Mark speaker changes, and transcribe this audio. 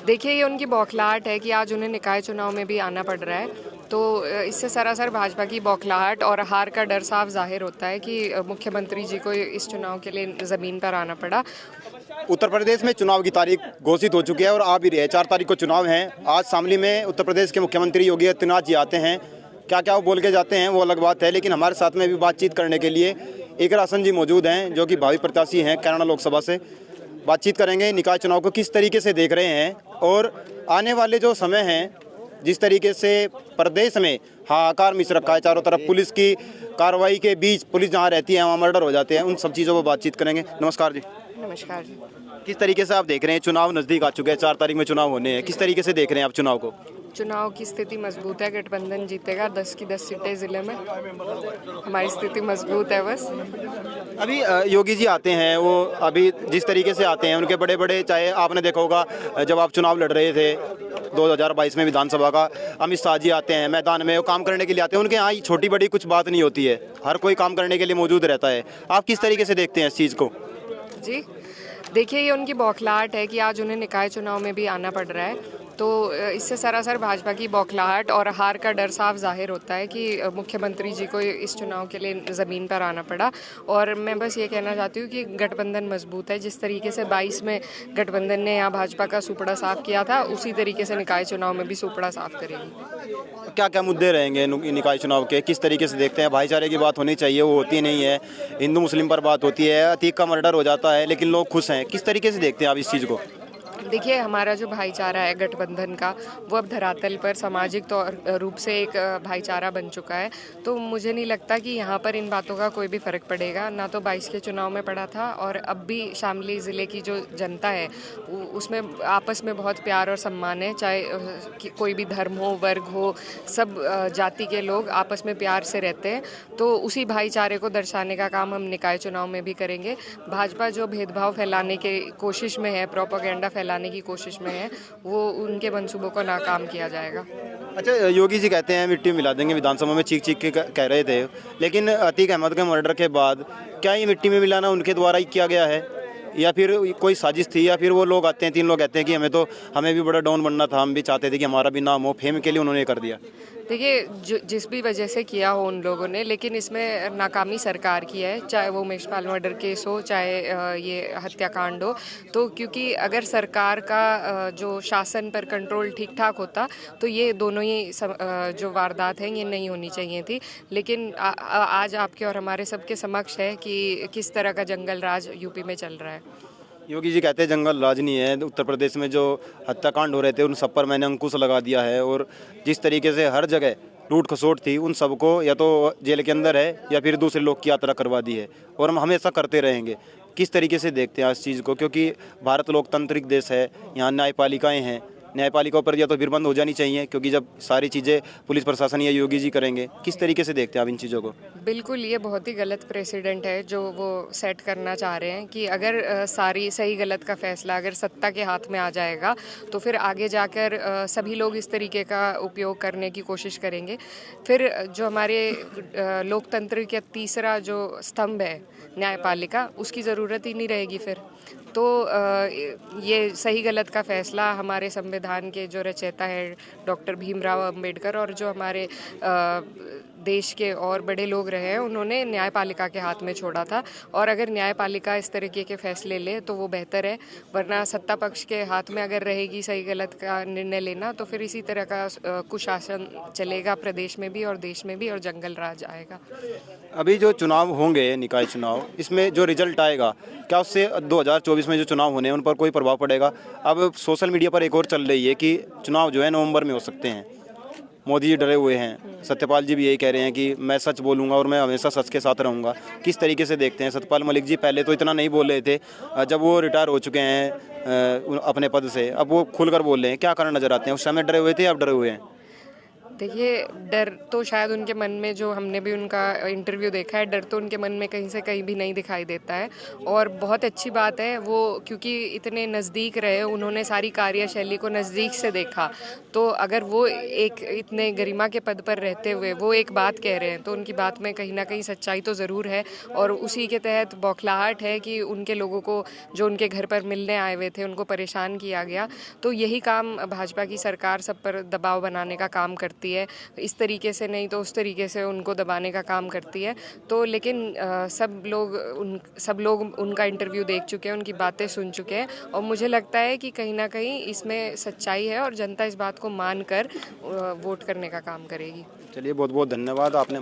Speaker 1: देखिए, ये उनकी बौखलाहट है कि आज उन्हें निकाय चुनाव में भी आना पड़ रहा है। तो इससे सरासर भाजपा की बौखलाहट और हार का डर साफ जाहिर होता है कि मुख्यमंत्री जी को इस चुनाव के लिए ज़मीन पर आना पड़ा।
Speaker 2: उत्तर प्रदेश में चुनाव की तारीख घोषित हो चुकी है और आ भी रही है। 4 तारीख को चुनाव है। आज शामली में उत्तर प्रदेश के मुख्यमंत्री योगी आदित्यनाथ जी आते हैं। क्या क्या वो बोल के जाते हैं वो अलग बात है, लेकिन हमारे साथ में भी बातचीत करने के लिए इकरा हसन जी मौजूद हैं, जो कि भावी प्रत्याशी हैं कैराना लोकसभा से। बातचीत करेंगे निकाय चुनाव को किस तरीके से देख रहे हैं और आने वाले जो समय हैं, जिस तरीके से प्रदेश में हाहाकार मिच रखा है, चारों तरफ पुलिस की कार्रवाई के बीच पुलिस जहाँ रहती है वहाँ मर्डर हो जाते हैं, उन सब चीज़ों पर बातचीत करेंगे। नमस्कार जी।
Speaker 1: नमस्कार जी।
Speaker 2: किस तरीके से आप देख रहे हैं, चुनाव नज़दीक आ चुके हैं, 4 तारीख में चुनाव होने हैं, किस तरीके से देख रहे हैं आप चुनाव को?
Speaker 1: चुनाव की स्थिति मजबूत है, गठबंधन जीतेगा। 10 की 10 सीटें ज़िले में, हमारी स्थिति मजबूत है। बस
Speaker 2: अभी योगी जी आते हैं, वो अभी जिस तरीके से आते हैं उनके बड़े बड़े, चाहे आपने देखा होगा जब आप चुनाव लड़ रहे थे 2022 में विधानसभा का, अमित शाह जी आते हैं मैदान में, वो काम करने के लिए आते हैं। उनके यहाँ छोटी बड़ी कुछ बात नहीं होती है, हर कोई काम करने के लिए मौजूद रहता है। आप किस तरीके से देखते हैं इस चीज़ को?
Speaker 1: जी, देखिए, ये उनकी बौखलाहट है कि आज उन्हें निकाय चुनाव में भी आना पड़ रहा है। तो इससे सरासर भाजपा की बौखलाहट और हार का डर साफ जाहिर होता है कि मुख्यमंत्री जी को इस चुनाव के लिए ज़मीन पर आना पड़ा। और मैं बस ये कहना चाहती हूँ कि गठबंधन मजबूत है। जिस तरीके से 22 में गठबंधन ने यहाँ भाजपा का सुपड़ा साफ किया था, उसी तरीके से निकाय चुनाव में भी सुपड़ा साफ करेगी।
Speaker 2: क्या क्या मुद्दे रहेंगे निकाय चुनाव के, किस तरीके से देखते हैं? भाईचारे की बात होनी चाहिए, वो होती नहीं है। हिंदू मुस्लिम पर बात होती है, अतीक का मर्डर हो जाता है, लेकिन लोग खुश हैं। किस तरीके से देखते हैं आप इस चीज़ को?
Speaker 1: देखिए, हमारा जो भाईचारा है गठबंधन का, वो अब धरातल पर सामाजिक तौर रूप से एक भाईचारा बन चुका है। तो मुझे नहीं लगता कि यहाँ पर इन बातों का कोई भी फ़र्क पड़ेगा। ना तो 22 के चुनाव में पड़ा था, और अब भी शामली ज़िले की जो जनता है उसमें आपस में बहुत प्यार और सम्मान है। चाहे कोई भी धर्म हो, वर्ग हो, सब जाति के लोग आपस में प्यार से रहते हैं। तो उसी भाईचारे को दर्शाने का काम हम निकाय चुनाव में भी करेंगे। भाजपा जो भेदभाव फैलाने की कोशिश में है, प्रोपेगेंडा फैलाने की कोशिश में है, वो उनके मंसूबों को नाकाम किया जाएगा।
Speaker 2: अच्छा, योगी जी कहते हैं मिट्टी मिला देंगे, विधानसभा में चीख चीख के कह रहे थे, लेकिन अतीक अहमद के मर्डर के बाद क्या ये मिट्टी में मिलाना उनके द्वारा ही किया गया है, या फिर कोई साजिश थी, या फिर वो लोग आते हैं, 3 लोग कहते हैं कि हमें भी बड़ा डॉन बनना था, हम भी चाहते थे कि हमारा भी नाम हो, फेम के लिए उन्होंने कर दिया?
Speaker 1: देखिए, जिस भी वजह से किया हो उन लोगों ने, लेकिन इसमें नाकामी सरकार की है। चाहे वो उमेश पाल मर्डर केस हो, चाहे ये हत्याकांड हो। तो क्योंकि अगर सरकार का जो शासन पर कंट्रोल ठीक ठाक होता, तो ये दोनों ही जो वारदात हैं ये नहीं होनी चाहिए थी। लेकिन आज आपके और हमारे सबके समक्ष है कि किस तरह का जंगल राज यूपी में चल रहा है।
Speaker 2: योगी जी कहते हैं जंगल राज नहीं है, उत्तर प्रदेश में जो हत्याकांड हो रहे थे उन सब पर मैंने अंकुश लगा दिया है, और जिस तरीके से हर जगह लूट खसोट थी उन सबको या तो जेल के अंदर है या फिर दूसरे लोग की यात्रा करवा दी है, और हम हमेशा करते रहेंगे। किस तरीके से देखते हैं इस चीज़ को, क्योंकि भारत लोकतांत्रिक देश है, यहाँ न्यायपालिकाएँ हैं, न्यायपालिकाओं पर या तो फिर बंद हो जानी चाहिए, क्योंकि जब सारी चीज़ें पुलिस प्रशासन या योगी जी करेंगे। किस तरीके से देखते हैं आप इन चीज़ों को?
Speaker 1: बिल्कुल, ये बहुत ही गलत प्रेसिडेंट है जो वो सेट करना चाह रहे हैं कि अगर सारी सही गलत का फैसला अगर सत्ता के हाथ में आ जाएगा, तो फिर आगे जाकर सभी लोग इस तरीके का उपयोग करने की कोशिश करेंगे। फिर जो हमारे लोकतंत्र का तीसरा जो स्तंभ है न्यायपालिका, उसकी ज़रूरत ही नहीं रहेगी फिर। तो ये सही गलत का फैसला हमारे संविधान के जो रचयिता है डॉक्टर भीमराव अंबेडकर, और जो हमारे देश के और बड़े लोग रहे हैं, उन्होंने न्यायपालिका के हाथ में छोड़ा था। और अगर न्यायपालिका इस तरीके के फैसले ले तो वो बेहतर है, वरना सत्ता पक्ष के हाथ में अगर रहेगी सही गलत का निर्णय लेना, तो फिर इसी तरह का कुशासन चलेगा प्रदेश में भी और देश में भी, और जंगल राज आएगा।
Speaker 2: अभी जो चुनाव होंगे निकाय चुनाव, इसमें जो रिजल्ट आएगा, क्या उससे 2024 में जो चुनाव होने हैं उन पर कोई प्रभाव पड़ेगा? अब सोशल मीडिया पर एक और चल रही है कि चुनाव जो है नवंबर में हो सकते हैं। मोदी जी डरे हुए हैं, सत्यपाल जी भी यही कह रहे हैं कि मैं सच बोलूँगा और मैं हमेशा सच के साथ रहूँगा। किस तरीके से देखते हैं? सत्यपाल मलिक जी पहले तो इतना नहीं बोल रहे थे, जब वो रिटायर हो चुके हैं अपने पद से, अब वो खुलकर बोल रहे हैं। क्या कारण नज़र आते हैं? उस समय डरे हुए थे, अब डरे हुए हैं?
Speaker 1: देखिए, डर तो शायद उनके मन में, जो हमने भी उनका इंटरव्यू देखा है, डर तो उनके मन में कहीं से कहीं भी नहीं दिखाई देता है। और बहुत अच्छी बात है वो, क्योंकि इतने नज़दीक रहे, उन्होंने सारी कार्यशैली को नज़दीक से देखा। तो अगर वो एक इतने गरिमा के पद पर रहते हुए वो एक बात कह रहे हैं, तो उनकी बात में कहीं ना कहीं सच्चाई तो ज़रूर है। और उसी के तहत बौखलाहट है कि उनके लोगों को, जो उनके घर पर मिलने आए हुए थे, उनको परेशान किया गया। तो यही काम भाजपा की सरकार सब पर दबाव बनाने का काम करती है, इस तरीके से नहीं तो उस तरीके से उनको दबाने का काम करती है। तो लेकिन सब लोग उनका इंटरव्यू देख चुके हैं, उनकी बातें सुन चुके हैं, और मुझे लगता है कि कहीं ना कहीं इसमें सच्चाई है और जनता इस बात को मानकर वोट करने का काम करेगी।
Speaker 2: चलिए, बहुत बहुत धन्यवाद आपने